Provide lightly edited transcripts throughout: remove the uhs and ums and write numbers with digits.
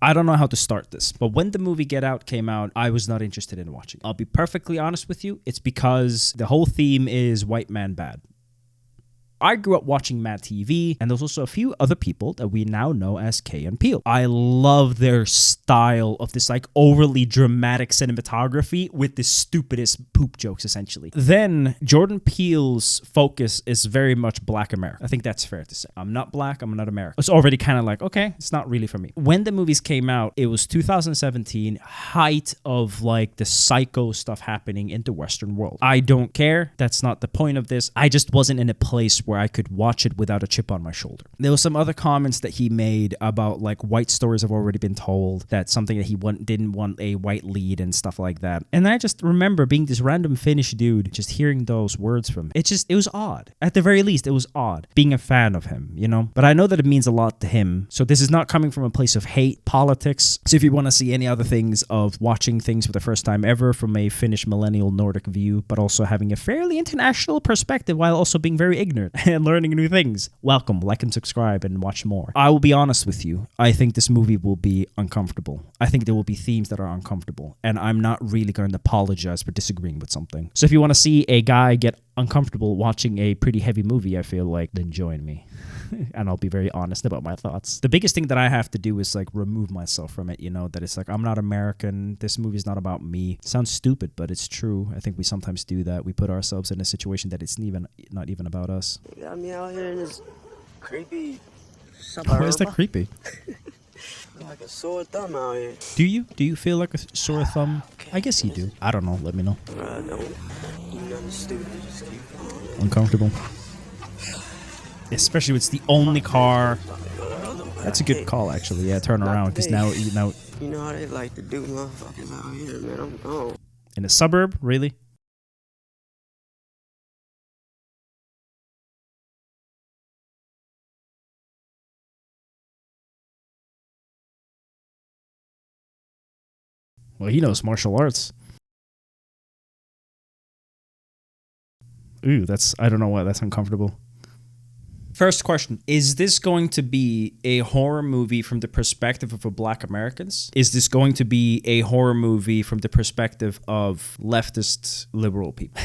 I don't know how to start this, but when the movie Get Out came out, I was not interested in watching. I'll be perfectly honest with you. It's because the whole theme is white man bad. I grew up watching Mad TV, and there's also a few other people that we now know as Key and Peele. I love their style of this like overly dramatic cinematography with the stupidest poop jokes, essentially. Then Jordan Peele's focus is very much Black America. I think that's fair to say. I'm not Black, I'm not American. It's already kind of like, okay, it's not really for me. When the movies came out, it was 2017, height of like the psycho stuff happening in the Western world. I don't care. That's not the point of this. I just wasn't in a place where I could watch it without a chip on my shoulder. There was some other comments that he made about like white stories have already been told, that's something that he didn't want a white lead and stuff like that. And I just remember being this random Finnish dude, just hearing those words from him. It was odd. At the very least, it was odd being a fan of him, you know? But I know that it means a lot to him. So this is not coming from a place of hate, politics. So if you want to see any other things of watching things for the first time ever from a Finnish millennial Nordic view, but also having a fairly international perspective while also being very ignorant and learning new things, welcome, like and subscribe and watch more. I will be honest with you. I think this movie will be uncomfortable. I think there will be themes that are uncomfortable, and I'm not really going to apologize for disagreeing with something. So if you want to see a guy get uncomfortable watching a pretty heavy movie, I feel like, then join me. And I'll be very honest about my thoughts. The biggest thing that I have to do is like remove myself from it, you know, that it's like, I'm not American. This movie's not about me. It sounds stupid, but it's true. I think we sometimes do that. We put ourselves in a situation that it's not even about us. You got me out here in this creepy suburb. Why is that creepy? Like a sore thumb out here. Do you? Do you feel like a sore thumb? I guess you do. I don't know. Let me know. I don't. Nothing stupid. Just keep going. Uncomfortable. Especially when it's the only car. That's a good call, actually. Yeah, turn around, because now. You know how they like to do motherfuckers out here, man. I'm gone. In a suburb? Really? Well, he knows martial arts. Ooh, I don't know why that's uncomfortable. First question, is this going to be a horror movie from the perspective of Black Americans? Is this going to be a horror movie from the perspective of leftist liberal people?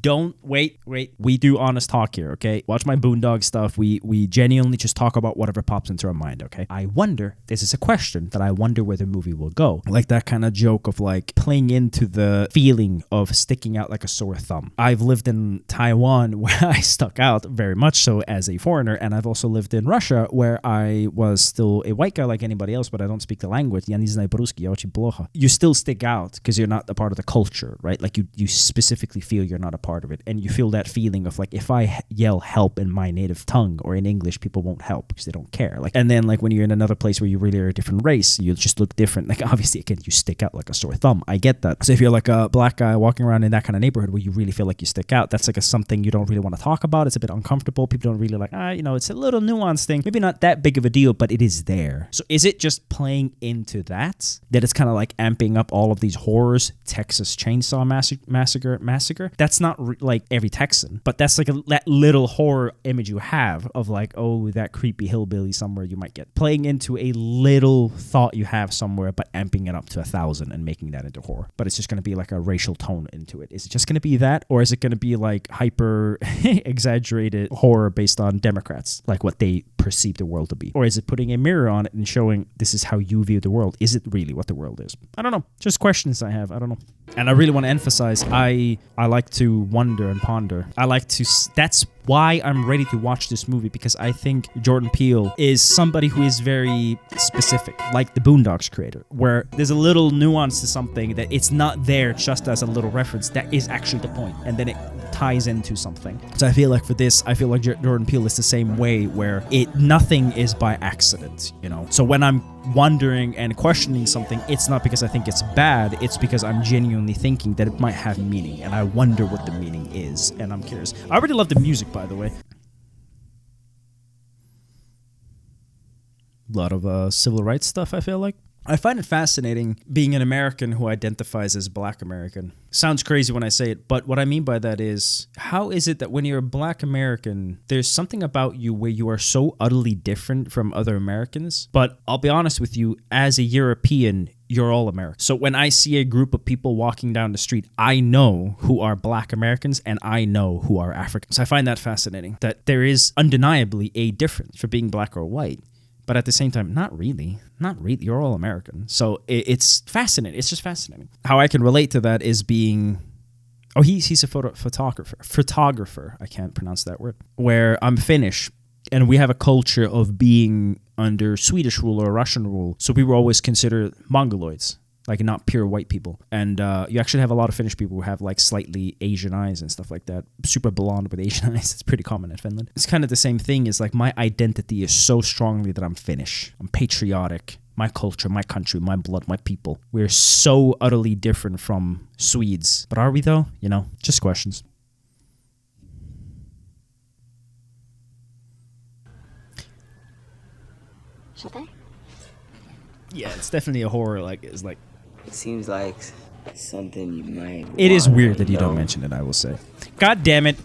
Don't wait. We do honest talk here, okay? Watch my Boondog stuff. We genuinely just talk about whatever pops into our mind, okay? I wonder, this is a question that I wonder where the movie will go. Like that kind of joke of like playing into the feeling of sticking out like a sore thumb. I've lived in Taiwan where I stuck out very much so as a foreigner, and I've also lived in Russia where I was still a white guy like anybody else, but I don't speak the language. Я не знаю по-русски, я очень плохо. You still stick out because you're not a part of the culture, right? Like you specifically feel you're not a part of it, and you feel that feeling of like, if I yell help in my native tongue or in English, people won't help because they don't care. Like, and then like when you're in another place where you really are a different race, you just look different. Like obviously again, you stick out like a sore thumb. I get that. So if you're like a black guy walking around in that kind of neighborhood where you really feel like you stick out, that's like something you don't really want to talk about. It's a bit uncomfortable. People don't really like, it's a little nuanced thing. Maybe not that big of a deal, but it is there. So is it just playing into that it's kind of like amping up all of these horrors? Texas Chainsaw Massacre. That's not like every Texan, but that's like that little horror image you have of like, oh, that creepy hillbilly somewhere you might get. Playing into a little thought you have somewhere, but amping it up to 1,000 and making that into horror. But it's just going to be like a racial tone into it. Is it just going to be that? Or is it going to be like hyper exaggerated horror based on Democrats, like what they perceive the world to be? Or is it putting a mirror on it and showing this is how you view the world? Is it really what the world is? I don't know. Just questions I have. I don't know. And I really want to emphasize, I like to wonder and ponder. That's why I'm ready to watch this movie, because I think Jordan Peele is somebody who is very specific, like the Boondocks creator, where there's a little nuance to something that it's not there just as a little reference. That is actually the point, and then it ties into something. So I feel like for this, Jordan Peele is the same way, where nothing is by accident, you know? So when I'm wondering and questioning something, it's not because I think it's bad, it's because I'm genuinely thinking that it might have meaning, and I wonder what the meaning is, and I'm curious. I already love the music, by the way. A lot of civil rights stuff, I feel like. I find it fascinating being an American who identifies as Black American. Sounds crazy when I say it, but what I mean by that is, how is it that when you're a Black American, there's something about you where you are so utterly different from other Americans? But I'll be honest with you, as a European, you're all American. So when I see a group of people walking down the street, I know who are Black Americans and I know who are Africans. I find that fascinating, that there is undeniably a difference for being Black or white. But at the same time, not really. You're all American. So it's fascinating. It's just fascinating. How I can relate to that is being... Oh, he's a photographer. I can't pronounce that word. Where I'm Finnish, and we have a culture of being under Swedish rule or Russian rule. So we were always considered Mongoloids, like not pure white people. And you actually have a lot of Finnish people who have like slightly Asian eyes and stuff like that. Super blonde with Asian eyes. It's pretty common in Finland. It's kind of the same thing. Is like my identity is so strongly that I'm Finnish. I'm patriotic. My culture, my country, my blood, my people. We're so utterly different from Swedes. But are we though? You know, just questions. Should they? Yeah, it's definitely a horror. It seems like something you might. It is weird that you don't mention it, I will say. God damn it.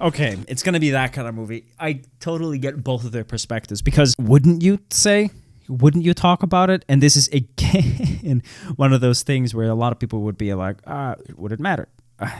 Okay, it's going to be that kind of movie. I totally get both of their perspectives, because wouldn't you talk about it? And this is again one of those things where a lot of people would be like, would it matter?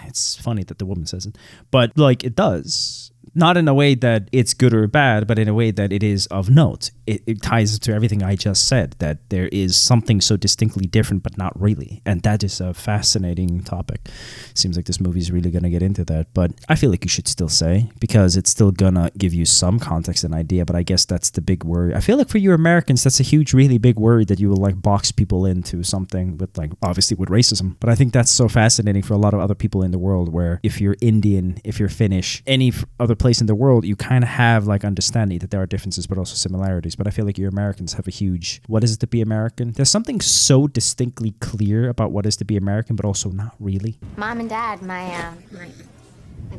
It's funny that the woman says it, but like it does. Not in a way that it's good or bad, but in a way that it is of note. It ties to everything I just said, that there is something so distinctly different, but not really. And that is a fascinating topic. Seems like this movie is really going to get into that. But I feel like you should still say, because it's still going to give you some context and idea. But I guess that's the big worry. I feel like for you Americans, that's a huge, really big worry, that you will like box people into something with like, obviously with racism. But I think that's so fascinating for a lot of other people in the world, where if you're Indian, if you're Finnish, any other place in the world, you kind of have like understanding that there are differences but also similarities. But I feel like you Americans have a huge, what is it to be American? There's something so distinctly clear about what is to be American, but also not really. Mom and Dad, my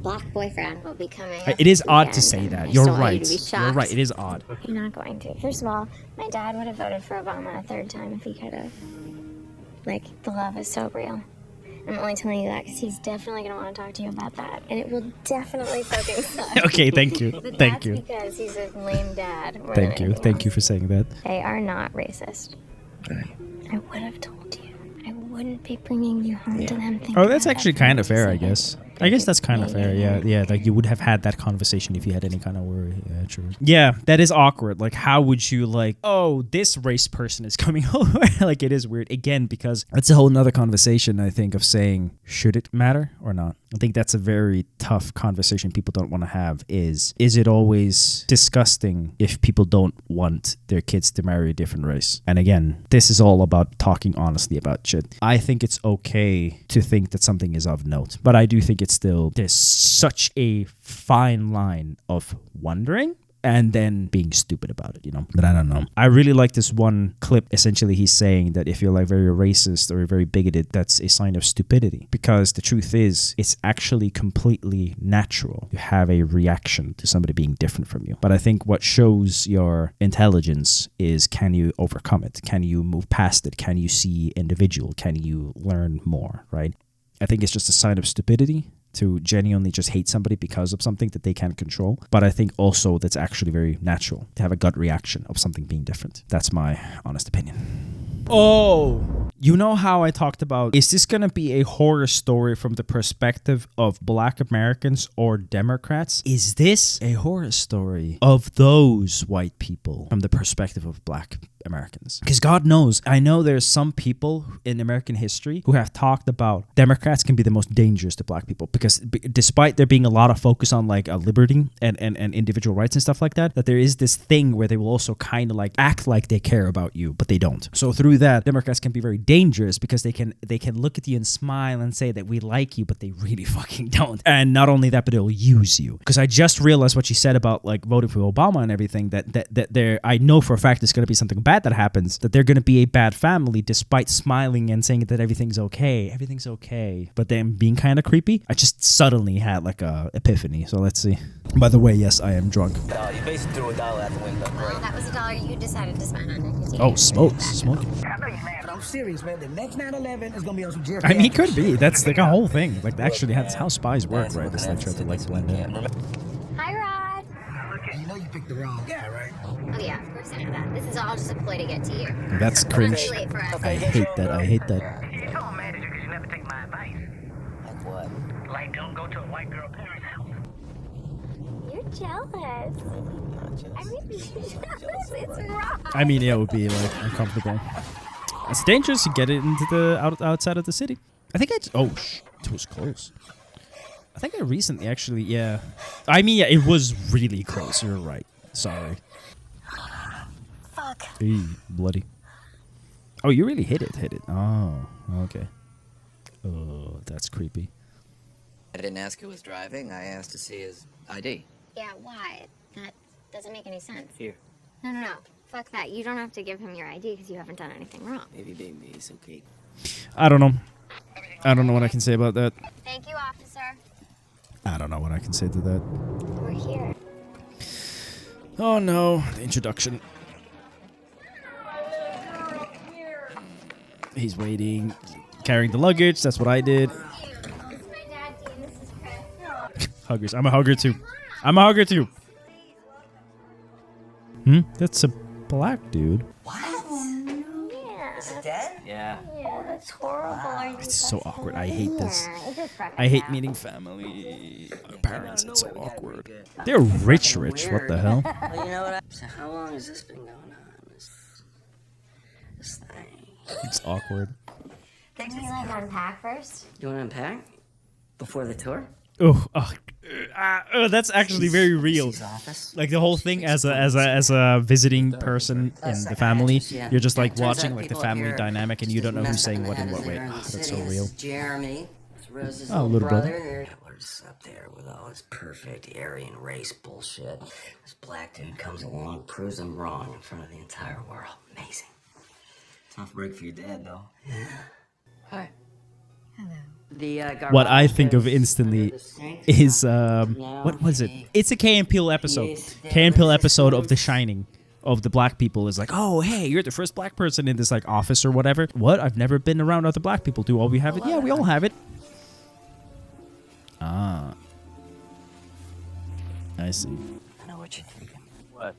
Black boyfriend will be coming. It is odd to say that. You're right. You're right. It is odd. You're not going to. First of all, my dad would have voted for Obama a third time if he could have. Like, the love is so real. I'm only telling you that because he's definitely going to want to talk to you about that. And it will definitely fucking suck. Okay, thank you. But thank you. Because he's a lame dad. Thank you. Thank you for saying that. They are not racist. I would have told you. I wouldn't be bringing you home to them. Oh, that's actually kind of fair, I guess. I guess that's kind of fair, yeah. Like, you would have had that conversation if you had any kind of worry. Yeah, true. Yeah, that is awkward. Like, how would you, like, oh, this race person is coming over? Like, it is weird. Again, because it's a whole nother conversation, I think, of saying, should it matter or not? I think that's a very tough conversation people don't want to have. Is it always disgusting if people don't want their kids to marry a different race? And again, this is all about talking honestly about shit. I think it's okay to think that something is of note, but I do think it's still, there's such a fine line of wondering and then being stupid about it, you know? But I don't know. I really like this one clip. Essentially, he's saying that if you're like very racist or very bigoted, that's a sign of stupidity. Because the truth is, it's actually completely natural to have a reaction to somebody being different from you. But I think what shows your intelligence is, can you overcome it? Can you move past it? Can you see individual? Can you learn more, right? I think it's just a sign of stupidity to genuinely just hate somebody because of something that they can't control. But I think also that's actually very natural to have a gut reaction of something being different. That's my honest opinion. Oh, you know how I talked about, is this going to be a horror story from the perspective of Black Americans or Democrats? Is this a horror story of those white people from the perspective of Black Americans? Because God knows, I know there's some people in American history who have talked about Democrats can be the most dangerous to Black people, because despite there being a lot of focus on like liberty and individual rights and stuff like that, that there is this thing where they will also kind of like act like they care about you, but they don't. So through that, Democrats can be very dangerous because they can look at you and smile and say that we like you, but they really fucking don't. And not only that, but they'll use you. Because I just realized what she said about like voting for Obama and everything, that there, I know for a fact it's going to be something bad that happens, that they're going to be a bad family despite smiling and saying that everything's okay, but then being kind of creepy. I just suddenly had like a epiphany. So let's see. By the way, yes, I am drunk. You basically threw $1 out the window. Well, that was $1 you decided to spend on it. Oh, smoking. I know you serious, man. The next 9/11 is gonna be on some Jerry. I mean, he could be. That's like a whole thing. Like, actually, that's how spies work, right? It's like try to like blend in. Hi, Rod. You know you picked the wrong guy, right? Oh yeah, of course I know that. This is all just a ploy to get to you. That's cringe. Late for us. I hate that. I hate that. You told him manager because you never take my advice. Like what? Like, don't go to a white girl parent's house. You're jealous. I'm really jealous. It's wrong. I mean, yeah, it would be like uncomfortable. It's dangerous to get it into the outside of the city. I think it was close. I think I recently actually, yeah. I mean, yeah, it was really close. You're right. Sorry. Fuck. Eee, bloody. Oh, you really hit it. Oh, okay. Oh, that's creepy. I didn't ask who was driving. I asked to see his ID. Yeah, why? That doesn't make any sense. Here. No. Fuck that. You don't have to give him your ID because you haven't done anything wrong. Baby, it's okay. I don't know. I don't know what I can say about that. Thank you, officer. I don't know what I can say to that. We're here. Oh no, the introduction. He's waiting, carrying the luggage. That's what I did. This is my dad, Dean. This is Chris. Huggers. I'm a hugger too. That's a black dude. Yeah. Dad? Yeah. Yeah, that's horrible. It's so awkward. I hate this. It just fucking I hate happened. meting family. Parents, it's so awkward. They're rich. What the hell? Well, you know what? So how long has this been going on? This thing. It's awkward. Can we like unpack first? You want to unpack before the tour? That's actually very real. His office. Like the whole thing as a visiting person in the family, you're just like watching like the family dynamic, and you don't know who's saying what in what way. That's so real. Jeremy, Rose's Oh, little brother. Hitler's up there with all his perfect Aryan race bullshit. This black dude comes along, proves him wrong in front of the entire world. Amazing. Tough break for your dad, though. Yeah. Hi. Hello. What I think of instantly is what was it? It's a Key and Peele episode. Key and Peele episode of The Shining. Of the black people is like, oh hey, you're the first black person in this like office or whatever. What? I've never been around other black people. Do all we have it? Yeah, we all have it. Ah, I see. I know what you're thinking. What?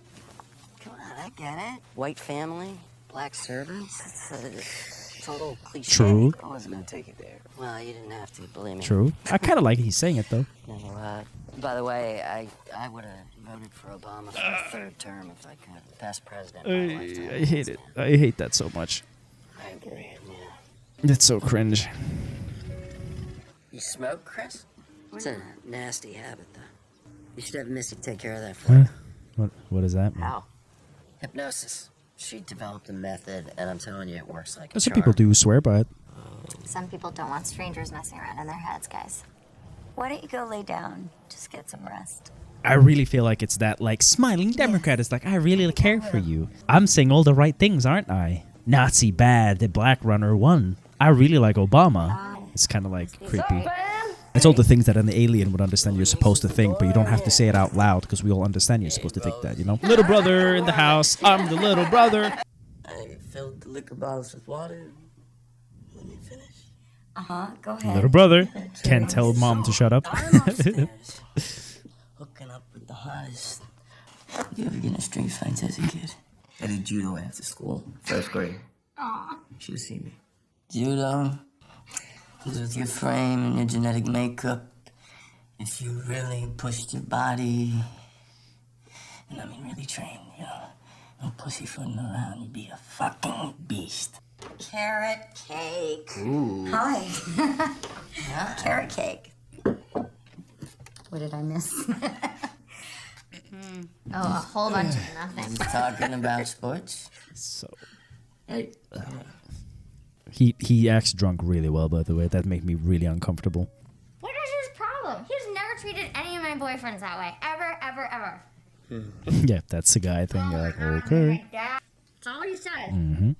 Come on, I get it. White family, black servants. It's a total cliche. True. I wasn't gonna take it there. Well, you didn't have to, believe me. True. I kind of like he's saying it though. No, by the way, I would have voted for Obama for a third term if I could. Best president. In my lifetime. I hate it. I hate that so much. I agree. Yeah. That's so cringe. You smoke, Chris? It's a nasty habit, though. You should have Missy take care of that for you. What does that mean? How? Hypnosis. She developed a method, and I'm telling you, it works like a Some charm. people do swear by it. Some people don't want strangers messing around in their heads, guys. Why don't you go lay down? Just get some rest. I really feel like it's that like smiling Democrat is like, I really care for you. I'm saying all the right things, aren't I? Nazi bad, the black runner won. I really like Obama. It's kind of like creepy. It's all the things that an alien would understand you're supposed to think, but you don't have to say it out loud because we all understand you're supposed to think that, you know? Little brother in the house. I'm the little brother. I filled the liquor bottles with water. Let me finish. Go ahead. Little brother. Can't tell mom to shut up. I'm upstairs, hooking up with the hottest. You ever get in a street fights as a kid? I did judo after school, first grade. Aw. Should have seen me. Judo, with your frame and your genetic makeup, if you really pushed your body, and I mean really trained, you know, no pussyfooting around, you'd be a fucking beast. Carrot cake. Ooh. Hi. Yeah. Carrot cake. What did I miss? Oh, a whole bunch of nothing. Talking about sports. So Hey. he acts drunk really well, by the way. That made me really uncomfortable. What is his problem? He's never treated any of my boyfriends that way. Ever, ever, ever. Yeah, that's the guy thing. You're like, okay. That's all he said. Mm-hmm.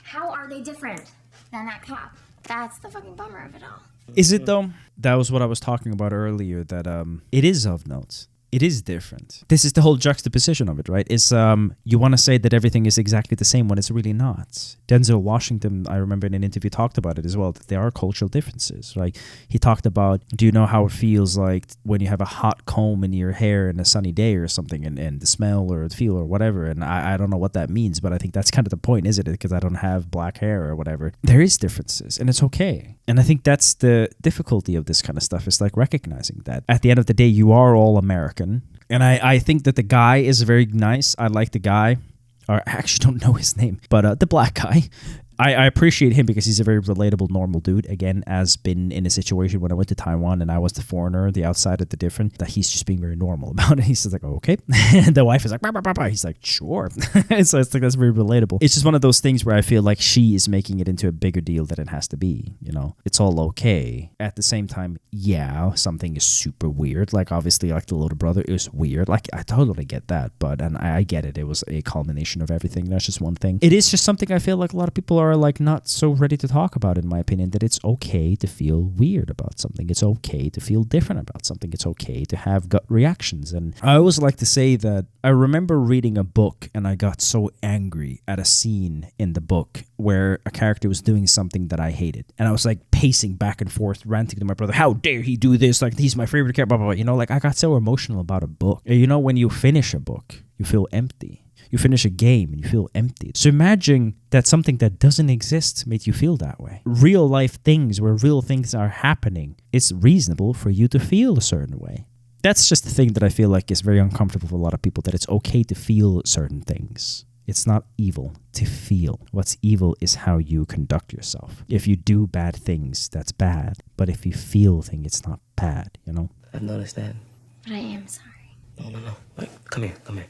How are they different than that cop? That's the fucking bummer of it all. Is it though? That was what I was talking about earlier. That it is of note. It is different. This is the whole juxtaposition of it, right? Is you want to say that everything is exactly the same when it's really not. Denzel Washington, I remember in an interview, talked about it as well, that there are cultural differences. Like he talked about, do you know how it feels like when you have a hot comb in your hair in a sunny day or something, and the smell or the feel or whatever. And I don't know what that means, but I think that's kind of the point, isn't it? Because I don't have black hair or whatever. There is differences, and it's okay. And I think that's the difficulty of this kind of stuff, is like recognizing that at the end of the day, you are all American. And I think that the guy is very nice. I like the guy. Or I actually don't know his name, but the black guy. I appreciate him because he's a very relatable, normal dude. Again, as been in a situation when I went to Taiwan and I was the foreigner, the outsider, the different, that he's just being very normal about it. He's just like, oh, okay. And the wife is like, bah, bah, bah, bah. He's like, sure. So it's like, that's very relatable. It's just one of those things where I feel like she is making it into a bigger deal than it has to be. You know, it's all okay. At the same time, yeah, something is super weird. Like, obviously, like the little brother is weird. Like, I totally get that. But, and I get it. It was a culmination of everything. That's just one thing. It is just something I feel like a lot of people are like not so ready to talk about, in my opinion, that it's okay to feel weird about something. It's okay to feel different about something. It's okay to have gut reactions. And I always like to say that I remember reading a book and I got so angry at a scene in the book where a character was doing something that I hated. And I was like pacing back and forth, ranting to my brother, how dare he do this? Like, he's my favorite character, blah, blah, blah. You know, like I got so emotional about a book. You know, when you finish a book, you feel empty. You finish a game and you feel empty. So imagine that something that doesn't exist made you feel that way. Real life things where real things are happening, it's reasonable for you to feel a certain way. That's just the thing that I feel like is very uncomfortable for a lot of people, that it's okay to feel certain things. It's not evil to feel. What's evil is how you conduct yourself. If you do bad things, that's bad. But if you feel things, it's not bad, you know? I've noticed that. But I am sorry. No. Wait, come here. Come here.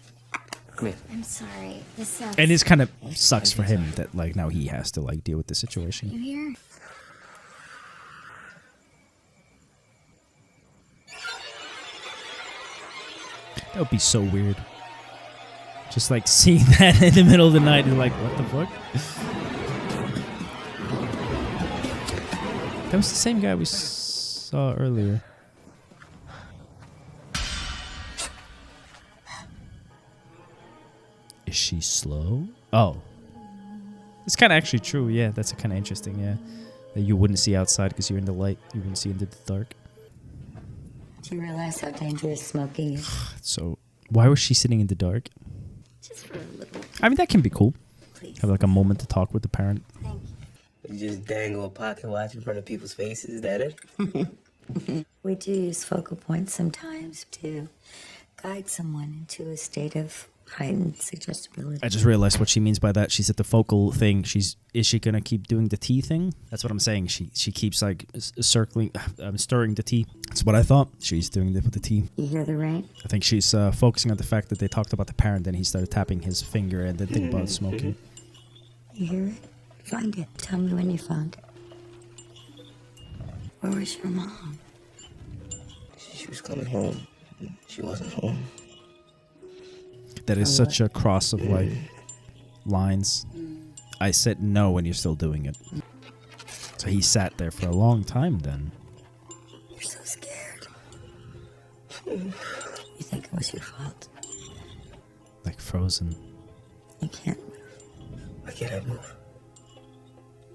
I'm sorry. This sucks. And it kind of sucks for him that like now he has to like deal with the situation. You hear? That would be so weird. Just like seeing that in the middle of the night, you're like, what the fuck? That was the same guy we saw earlier. Is she slow? Oh. It's kind of actually true, yeah. That's kind of interesting, yeah. That you wouldn't see outside because you're in the light. You wouldn't see into the dark. Do you realize how dangerous smoking is? So, why was she sitting in the dark? Just for a little. I mean, that can be cool. Please. Have like a moment to talk with the parent. Thank you. You just dangle a pocket watch in front of people's faces, is that it? We do use focal points sometimes to guide someone into a state of heightened suggestibility. I just realized what she means by that. She's at the focal thing. Is she gonna keep doing the tea thing? That's what I'm saying. She keeps like stirring the tea. That's what I thought. She's doing it with the tea. You hear the rain? I think she's focusing on the fact that they talked about the parent, and he started tapping his finger and then think about smoking. You hear it? Find it. Tell me when you found it. Where was your mom? She was coming home. She wasn't home. That is such a cross of like lines. I said no when you're still doing it. So he sat there for a long time then. You're so scared. You think it was your fault? Like frozen. You can't move. Why can't I move?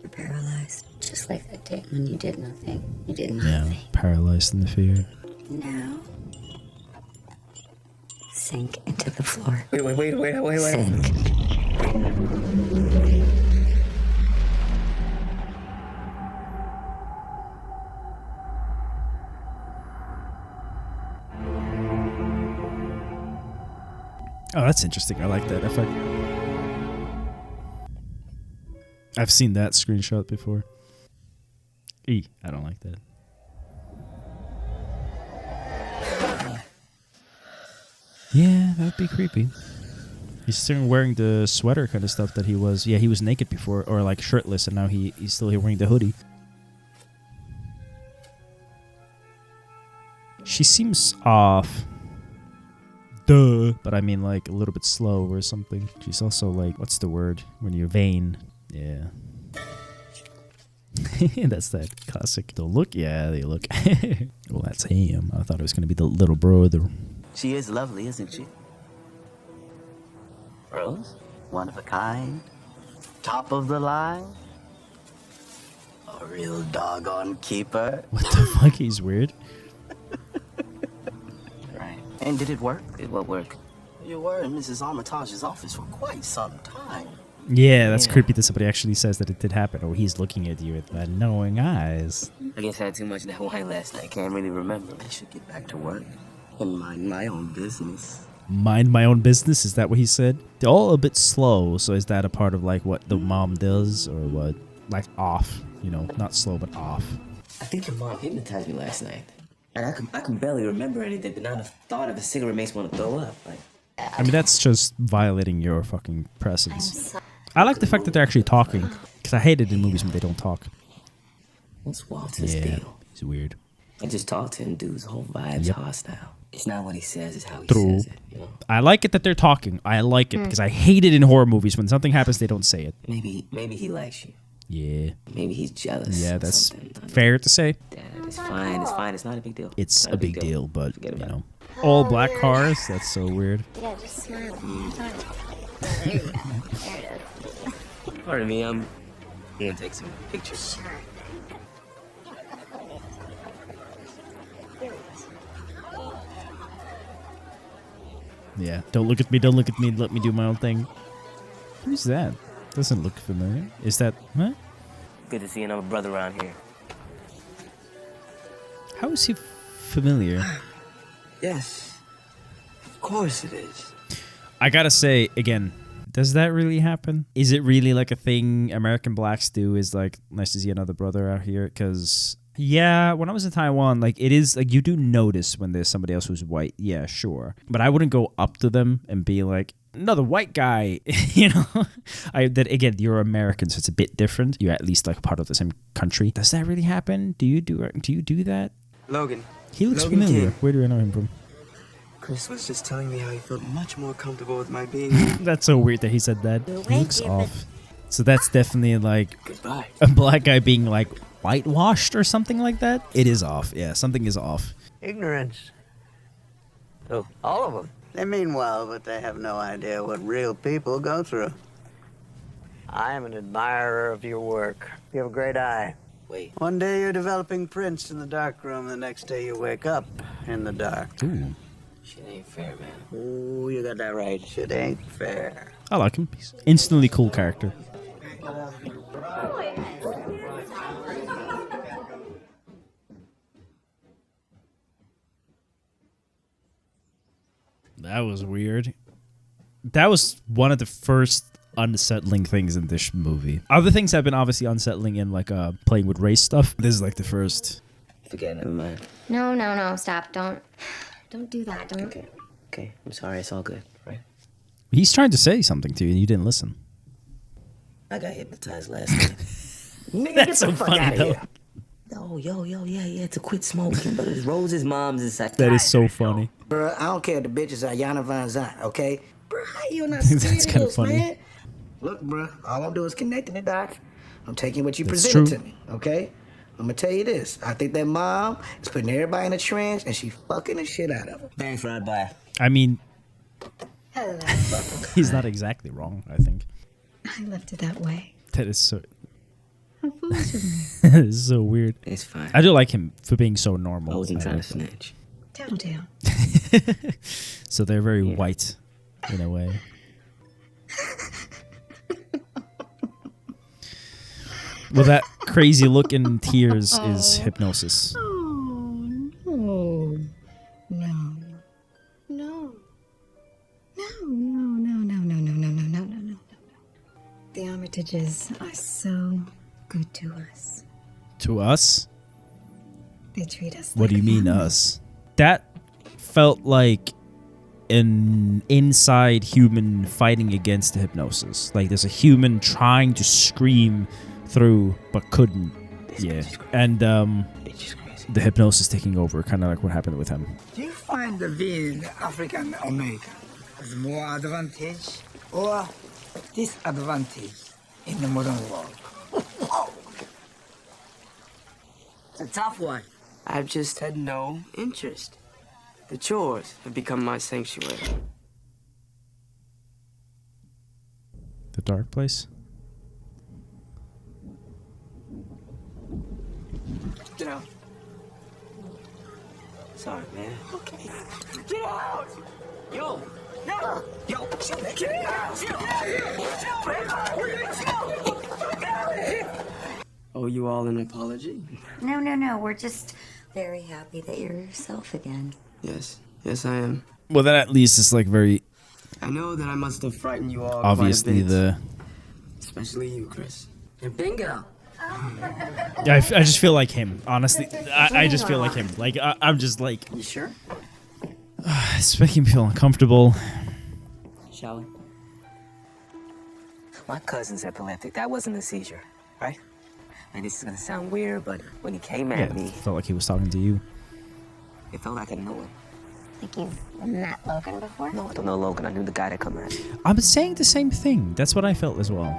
You're paralyzed. Just like that day when you did nothing. You did Yeah, nothing. paralyzed in the fear. Now, sink into the floor. Wait. Sink. Oh, that's interesting. I like that effect. I've seen that screenshot before. I don't like that. Yeah, that would be creepy. He's still wearing the sweater kind of stuff that he was. Yeah, he was naked before, or like shirtless, and now he's still here wearing the hoodie. She seems off. Duh. But I mean, like, a little bit slow or something. She's also like, what's the word? When you're vain. Yeah. That's that classic. They'll look. Yeah, they look. Well, that's him. I thought it was going to be the little brother. She is lovely, isn't she? Rose, one of a kind, top of the line, a real doggone keeper. What the fuck? He's weird. Right. And did it work? Did what work? You were in Mrs. Armitage's office for quite some time. Yeah, that's creepy that somebody actually says that it did happen, or he's looking at you with that knowing eyes. I guess I had too much of that wine last night. Can't really remember. I should get back to work and mind my own business. Mind my own business? Is that what he said? They're all a bit slow, so is that a part of like what the mom does, or what? Like off, you know, not slow but off. I think your mom hypnotized me last night. And I can barely remember anything, but now the thought of a cigarette makes me want to throw up. Like, I mean, that's just violating your fucking presence. I like the fact that they're actually talking, because I hate it in movies when they don't talk. what's Walter's Yeah, deal? he's weird. I just talked to him, dude's whole vibe's Yep. hostile. It's not what he says, it's how he True. says it, you know? I like it that they're talking. I like it because I hate it in horror movies when something happens they don't say it. Maybe he likes you. Yeah. Maybe he's jealous. Yeah, or that's something. fair to say. Dad, it's fine, it's fine, it's not a big deal. It's not a big deal, but Forget you about know, all black cars. That's so weird. Yeah, just smile. There you go. There it is. Pardon me, I'm gonna take some pictures. Yeah. Don't look at me. Don't look at me. Let me do my own thing. Who's that? Doesn't look familiar. Is that? Huh? Good to see another brother around here. How is he familiar? Yes, of course it is. I gotta say again. Does that really happen? Is it really like a thing American blacks do? Is like, nice to see another brother out here? Because yeah, when I was in Taiwan, like it is like you do notice when there's somebody else who's white. Yeah, sure, but I wouldn't go up to them and be like, another white guy. You know, that again, you're American, so it's a bit different. You're at least like a part of the same country. Does that really happen? Do you do that? Logan. He looks Logan familiar. King. Where do I know him from? Chris was just telling me how he felt much more comfortable with my being. That's so weird that he said that. He looks off. So that's definitely like Goodbye. a black guy being like whitewashed or something like that. It is off. Yeah, something is off. Ignorance. Oh, All of them. They mean well, but they have no idea what real people go through. I am an admirer of your work. You have a great eye. wait. One day you're developing prints in the dark room, the next day you wake up in the dark. Ooh, Shit ain't fair, man. Ooh, you got that right. Shit ain't fair. I like him. He's instantly cool character. That was weird. That was one of the first unsettling things in this movie. Other things have been obviously unsettling in like playing with race stuff. This is like the first. Forget it, never mind. No, stop. Don't do that. Don't. Okay, I'm sorry, it's all good, right? He's trying to say something to you and you didn't listen. I got hypnotized last night. Nigga, That's get so the fuck funny, out of though. here. Oh, yeah, to quit smoking, but it's Rose's mom's is like That is so funny. Bruh, I don't care if the bitches are Yana Van Zant, okay? Bruh, how you not That's serious, kinda funny. man? Look, bruh, all I'm doing is connecting the dots. I'm taking what you That's presented true. to me, okay? I'm gonna tell you this. I think that mom is putting everybody in a trance and she fucking the shit out of them. Thanks, Rod, bye. I mean, Hello. he's not exactly wrong, I think. I left it that way. That is so How foolish of me. that is so weird. It's fine. I do like him for being so normal. I wasn't trying to like him. snitch. Tattletale. So they're very white in a way. Well, that crazy look in tears is hypnosis. Oh, no. No. No. No. The Armitages are so good to us. To us? They treat us What like do you mean family. us? That felt like an inside human fighting against the hypnosis. Like there's a human trying to scream through but couldn't. Yeah. And It's just crazy. the hypnosis taking over, kind of like what happened with him. Do you find the being African American is more advantage or disadvantage in the modern world? It's a tough one. I've just had no interest. The chores have become my sanctuary. The dark place? Get out. Sorry, man. Okay. Get out! Yo! No! Yo! Get out! Oh, you all an apology? No. We're just very happy that you're yourself again. Yes. Yes, I am. Well, that at least is like very I know that I must have frightened you all obviously quite a bit. the. Especially you, Chris. And bingo. Yeah, I just feel like him. Honestly, I just feel like him. Like I'm just like You sure? it's making me feel uncomfortable. Shall we? My cousin's epileptic. That wasn't a seizure, right? And this is gonna sound weird, but when he came at me, Felt like he was talking to you. it felt like I knew him. Like you've met Logan before? No, I don't know Logan. I knew the guy that come at me. I'm saying the same thing. That's what I felt as well.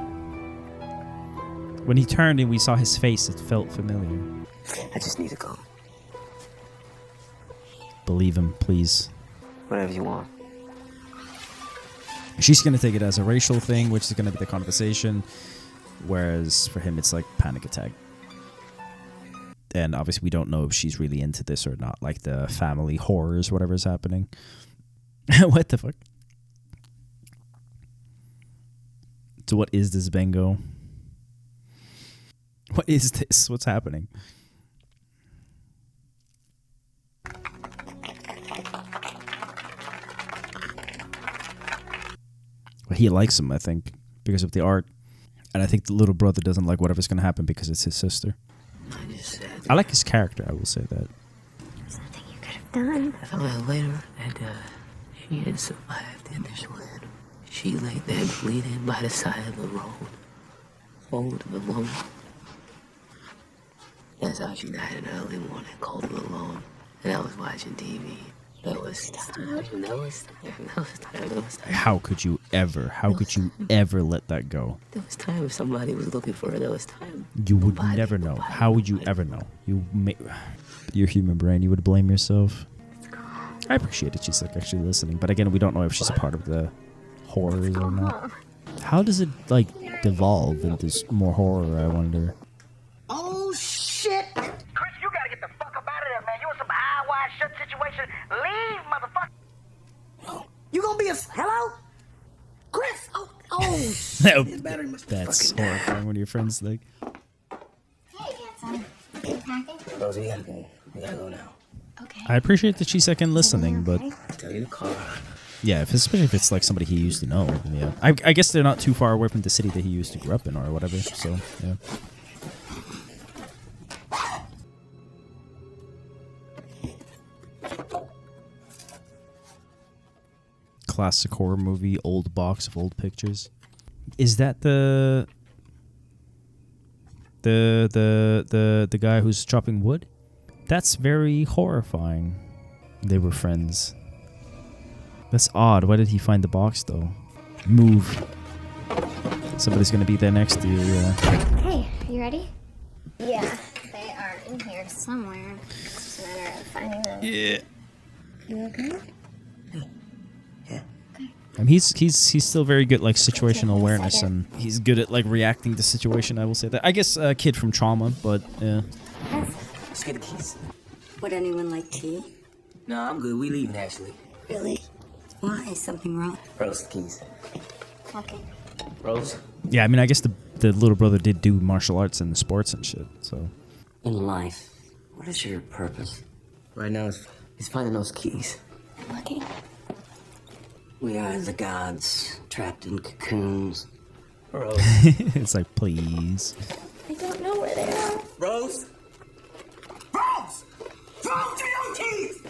When he turned and we saw his face, it felt familiar. I just need to go. Believe him, please. Whatever you want. She's gonna take it as a racial thing, which is gonna be the conversation, whereas for him it's like panic attack. And obviously we don't know if she's really into this or not, like the family horrors, whatever's happening. What the fuck? So what is this bingo? What is this? What's happening? Well, he likes him, I think, because of the art. And I think the little brother doesn't like whatever's going to happen because it's his sister. I like his character, I will say that. There's nothing you could have done. I found out later that she had survived the initial hit. She lay there bleeding by the side of the road, cold and alone. That's how she died in the early morning, cold and alone. And I was watching TV. That was time. That was time. How could you ever let that go? There was time if somebody was looking for her. There was time. You would never know. How would you ever know? Your human brain, you would blame yourself. I appreciate it. She's like actually listening, but again, we don't know if she's a part of the horrors or not. How does it like devolve into more horror? I wonder. Oh shit! Chris, you gotta get the fuck up out of there, man. You in some eye wide shut situation. Leave, motherfucker. You gonna be a hello, Chris? Oh shit! Battery must be That's fucking horrifying when your friends like. Hey, handsome. You packing? Rosie, we gotta go now. Okay. I appreciate that she's second listening, but Tell you the car. yeah, especially if it's like somebody he used to know. Yeah, I guess they're not too far away from the city that he used to grow up in or whatever. So yeah. Classic horror movie, old box of old pictures. Is that the guy who's chopping wood? That's very horrifying. They were friends. That's odd. Why did he find the box though? Move. Somebody's gonna be there next to you. Yeah. Hey, you ready? Yeah, they are in here somewhere. It's just a matter of finding them. Yeah. You okay? And he's still very good like situational awareness, and he's good at like reacting to situation. I will say that. I guess a kid from trauma, but yeah. Let's get the keys. Would anyone like tea? No, I'm good. We leaving, actually. Really? Why? Something wrong? Rose, the keys. Okay. Rose? Yeah, I mean, I guess the little brother did do martial arts and sports and shit. So. In life, what is your purpose? Right now, it's finding those keys. Looking. We are the gods, trapped in cocoons. Rose. It's like, please. I don't know where they are. Rose? Rose! Rose, get those keys!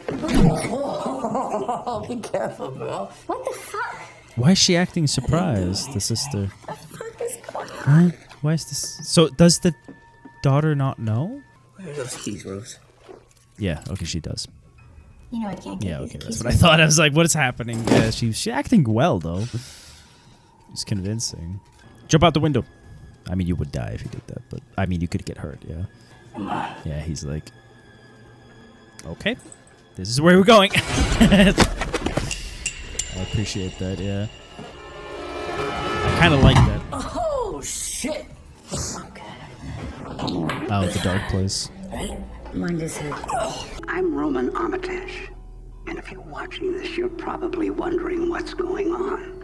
Oh, be careful, bro. What the fuck? Why is she acting surprised, the sister? What the fuck is going on? Huh? Why is this? So, does the daughter not know? Where are those keys, Rose? Yeah, okay, she does. You know I can't get Yeah, these okay, that's keys what I from thought. I was like, what is happening? Yeah, she's acting well, though. It's convincing. Jump out the window. I mean, you would die if you did that, but I mean, you could get hurt, yeah. Come on. Yeah, he's like, okay. this is where we're going. I appreciate that, yeah. I kind of like that. Oh, shit. Oh, the dark place. Mind his head. I'm Roman Armitage. And if you're watching this, you're probably wondering what's going on.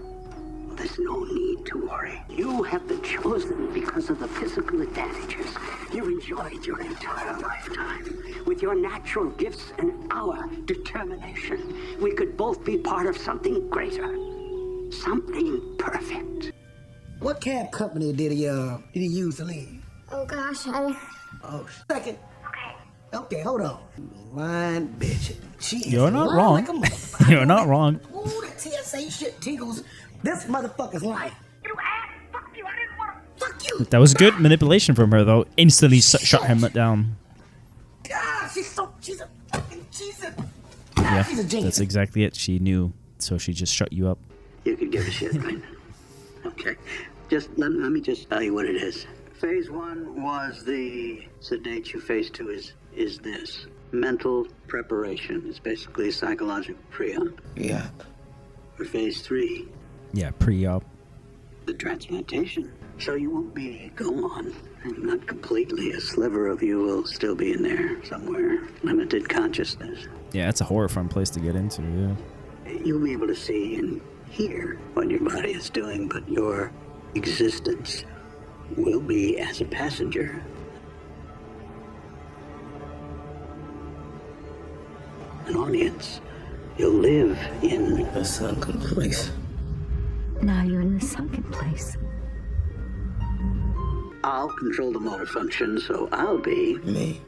There's no need to worry. You have been chosen because of the physical advantages you enjoyed your entire lifetime. With your natural gifts and our determination, we could both be part of something greater. Something perfect. What cab company did he use to leave? Oh gosh, Oh, second. Okay, hold on. Lying bitch. She is You're not lying wrong. like a motherfucker. You're not wrong. Ooh, that TSA shit tingles. This motherfucker's lying. You ass, fuck you, I didn't want to. Fuck you. That was good manipulation from her, though. Instantly shut him down. God, she's a Yeah, genius. that's exactly it. She knew, so she just shut you up. You could give a shit, right? Okay. Just let me just tell you what it is. Phase 1 was the sedate you. Phase 2 is this. Mental preparation. It's basically psychological pre-op. Yeah. For phase 3, Yeah, pre-op. the transplantation. So you won't be gone. Not completely. A sliver of you will still be in there somewhere. Limited consciousness. Yeah, it's a horrifying place to get into, yeah. You'll be able to see and hear what your body is doing, but your existence will be as a passenger. An audience. You'll live in A sunken place. Now you're in the sunken place. I'll control the motor function, so I'll be Me.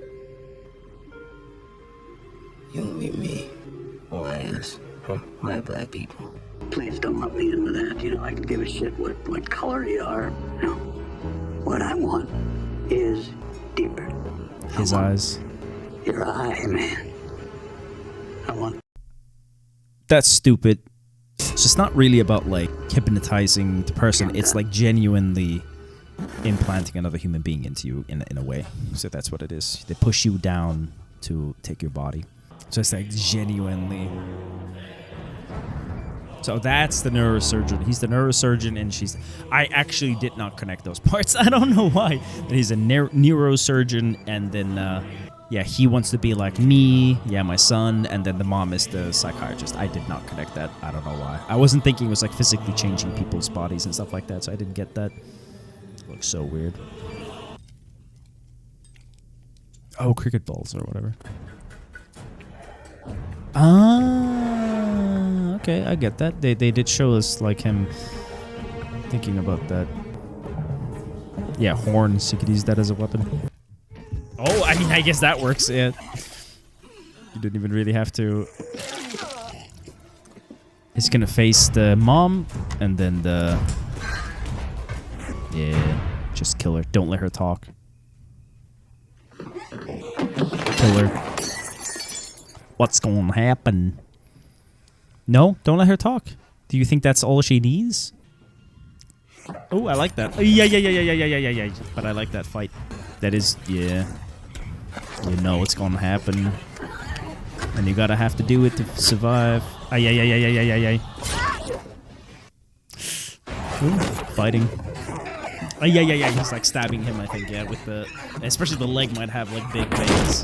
You'll be me. Lions. My black people. Please don't let me in with that. You know, I could give a shit what color you are. No. What I want is deeper. His eyes. Your eye, man. I want. That's stupid. So it's not really about, like, hypnotizing the person. It's, like, genuinely implanting another human being into you in a way. So that's what it is. They push you down to take your body. So it's, like, genuinely... So that's the neurosurgeon. He's the neurosurgeon, and she's... I actually did not connect those parts. I don't know why. But he's a neurosurgeon, and then, yeah, he wants to be like me, yeah, my son, and then the mom is the psychiatrist. I did not connect that. I don't know why. I wasn't thinking it was, like, physically changing people's bodies and stuff like that, so I didn't get that. It looks so weird. Oh, cricket balls or whatever. Ah, okay, I get that. They did show us, like, him thinking about that. Yeah, horns. He could use that as a weapon. Oh, I mean, I guess that works. Yeah, you didn't even really have to. He's gonna face the mom, and then the. Yeah, just kill her. Don't let her talk. Kill her. What's going to happen? No, don't let her talk. Do you think that's all she needs? Oh, I like that. Yeah. But I like that fight. That is, yeah. You know what's going to happen. And you gotta have to do it to survive. Ay. Ooh, fighting. Yeah. He's like stabbing him, I think, yeah, with the... Especially the leg might have, like, big veins.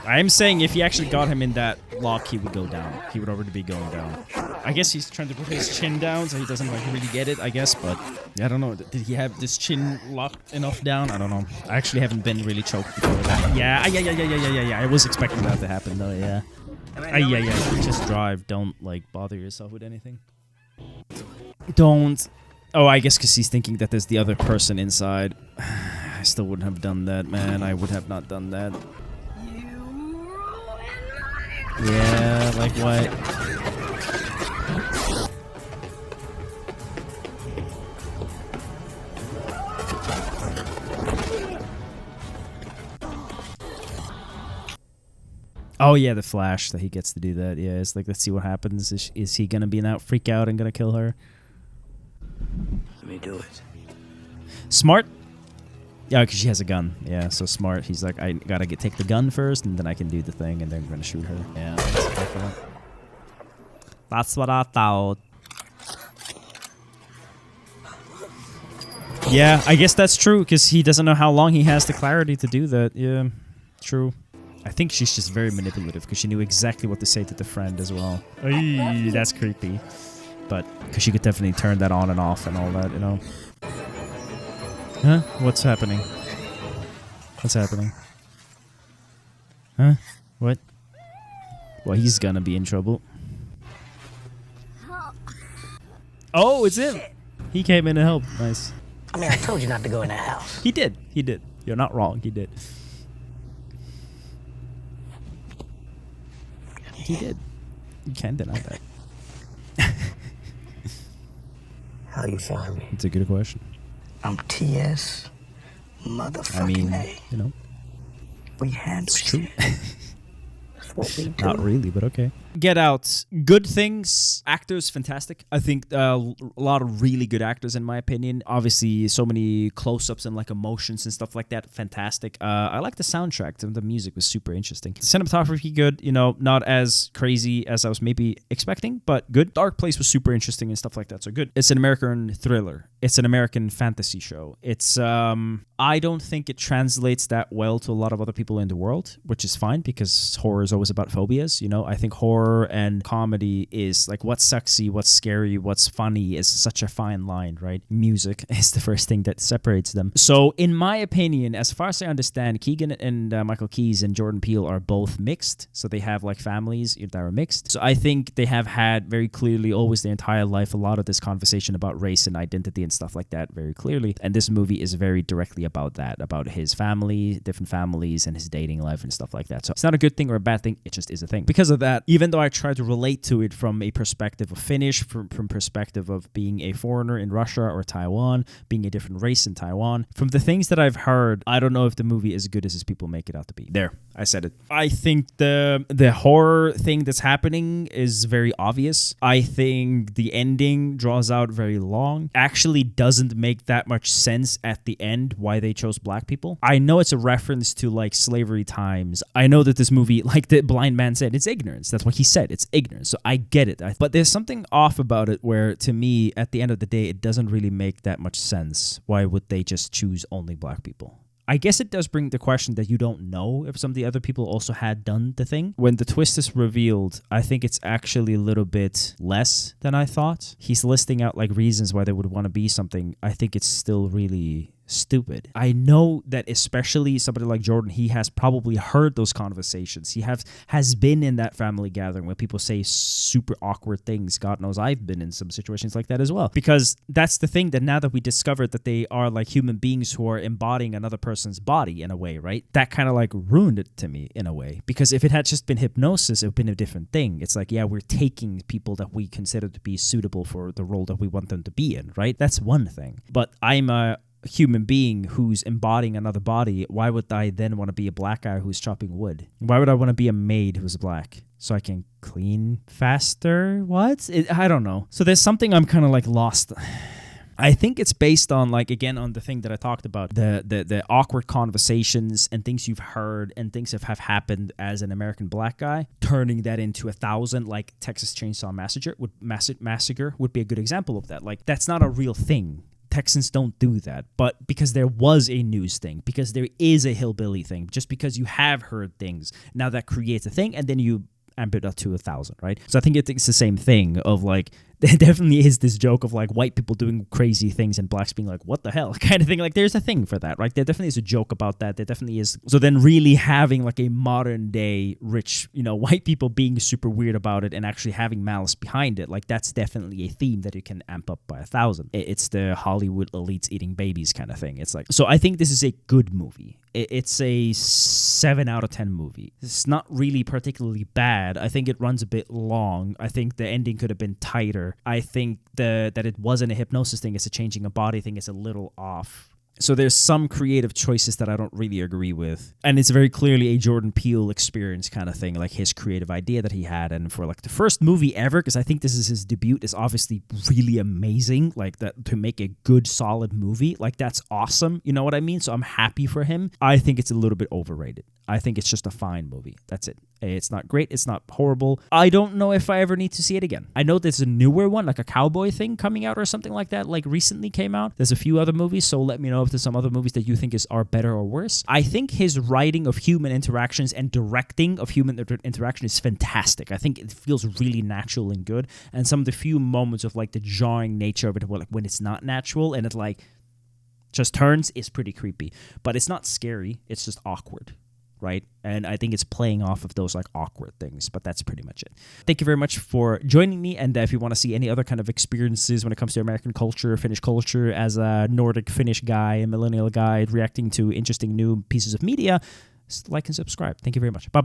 I'm saying if he actually got him in that lock, he would go down. He would already be going down. I guess he's trying to put his chin down, so he doesn't, like, really get it, I guess, but... Yeah, I don't know. Did he have this chin locked enough down? I don't know. I actually haven't been really choked before that. Yeah. I was expecting that to happen, though, yeah. Yeah. Just drive. Don't, like, bother yourself with anything. Don't... Oh, I guess because he's thinking that there's the other person inside. I still wouldn't have done that, man. I would have not done that. Yeah, like what? Oh, yeah, the flash that he gets to do that. Yeah, it's like, let's see what happens. Is he going to be now freak out and going to kill her? Let me do it. Smart. Yeah, because she has a gun. Yeah, so smart. He's like, I gotta take the gun first, and then I can do the thing, and then I'm gonna shoot her. Yeah, that's what I thought. Yeah, I guess that's true, because he doesn't know how long he has the clarity to do that. Yeah, true. I think she's just very manipulative, because she knew exactly what to say to the friend as well. Ay, that's creepy. But, because she could definitely turn that on and off and all that, you know. Huh? What's happening? What's happening? Huh? What? Well, he's gonna be in trouble. Oh, it's him! He came in to help. Nice. I mean, I told you not to go in that house. He did. He did. You're not wrong. He did. He did. You can't deny that. How you find me? It's a good question. I'm TS motherfucking I mean, A. you know. We had It's true. That's what we do. Not really, but okay. Get Out. Good things. Actors, fantastic. I think a lot of really good actors, in my opinion. Obviously, so many close-ups and like emotions and stuff like that. Fantastic. I like the soundtrack. The music was super interesting. Cinematography, good. You know, not as crazy as I was maybe expecting, but good. Dark Place was super interesting and stuff like that. So good. It's an American thriller. It's an American fantasy show. It's I don't think it translates that well to a lot of other people in the world, which is fine because horror is always about phobias. You know, I think horror and comedy is like what's sexy, what's scary, what's funny is such a fine line, right? Music is the first thing that separates them. So in my opinion, as far as I understand, Keegan and Michael Keyes and Jordan Peele are both mixed. So they have like families that are mixed. So I think they have had very clearly always their entire life a lot of this conversation about race and identity and stuff like that very clearly. And this movie is very directly about that, about his family, different families, and his dating life and stuff like that. So it's not a good thing or a bad thing. It just is a thing. Because of that, even though I try to relate to it from a perspective of Finnish, from perspective of being a foreigner in Russia or Taiwan, being a different race in Taiwan, from the things that I've heard, I don't know if the movie is as good as people make it out to be. There, I said it. I think the horror thing that's happening is very obvious. I think the ending draws out very long. Actually doesn't make that much sense at the end why they chose black people. I know it's a reference to like slavery times. I know that this movie, like the blind man said, it's ignorance. That's what he said. It's ignorance. So I get it. But there's something off about it where, to me, at the end of the day, it doesn't really make that much sense. Why would they just choose only black people? I guess it does bring the question that you don't know if some of the other people also had done the thing. When the twist is revealed, I think it's actually a little bit less than I thought. He's listing out like reasons why they would want to be something. I think it's still really stupid. I know that especially somebody like Jordan, he has probably heard those conversations. He has been in that family gathering where people say super awkward things. God knows I've been in some situations like that as well. Because that's the thing, that now that we discovered that they are like human beings who are embodying another person's body in a way, right? That kind of like ruined it to me in a way. Because if it had just been hypnosis, it would have been a different thing. It's like, yeah, we're taking people that we consider to be suitable for the role that we want them to be in, right? That's one thing. But I'm a human being who's embodying another body. Why would I then want to be a black guy who's chopping wood? Why would I want to be a maid who's black? So I can clean faster? What? I don't know. So there's something I'm kind of like lost. I think it's based on, like, again, on the thing that I talked about, the awkward conversations and things you've heard and things that have happened as an American black guy, turning that into 1,000, like Texas Chainsaw Massacre would be a good example of that. Like, that's not a real thing. Texans don't do that, but because there was a news thing, because there is a hillbilly thing, just because you have heard things, now that creates a thing, and then you amp it up to 1,000, right? So I think it's the same thing of like, there definitely is this joke of like white people doing crazy things and blacks being like, what the hell, kind of thing. Like, there's a thing for that, right? There definitely is a joke about that. There definitely is. So then really having like a modern day rich, white people being super weird about it and actually having malice behind it, like that's definitely a theme that you can amp up by 1,000. It's the Hollywood elites eating babies kind of thing. It's like, so I think this is a good movie. It's a 7 out of 10 movie. It's not really particularly bad. I think it runs a bit long. I think the ending could have been tighter. I think that it wasn't a hypnosis thing, it's a changing a body thing, it's a little off. So there's some creative choices that I don't really agree with. And it's very clearly a Jordan Peele experience kind of thing, like his creative idea that he had. And for like the first movie ever, because I think this is his debut, is obviously really amazing. Like that, to make a good, solid movie, like that's awesome. You know what I mean? So I'm happy for him. I think it's a little bit overrated. I think it's just a fine movie. That's it. It's not great. It's not horrible. I don't know if I ever need to see it again. I know there's a newer one, like a cowboy thing coming out or something like that, like recently came out. There's a few other movies, so let me know if there's some other movies that you think are better or worse. I think his writing of human interactions and directing of human interaction is fantastic. I think it feels really natural and good. And some of the few moments of like the jarring nature of it, like when it's not natural and it like just turns, is pretty creepy. But it's not scary. It's just awkward. Right? And I think it's playing off of those like awkward things, but that's pretty much it. Thank you very much for joining me. And if you want to see any other kind of experiences when it comes to American culture, Finnish culture, as a Nordic Finnish guy, a millennial guy reacting to interesting new pieces of media, like and subscribe. Thank you very much. Bye.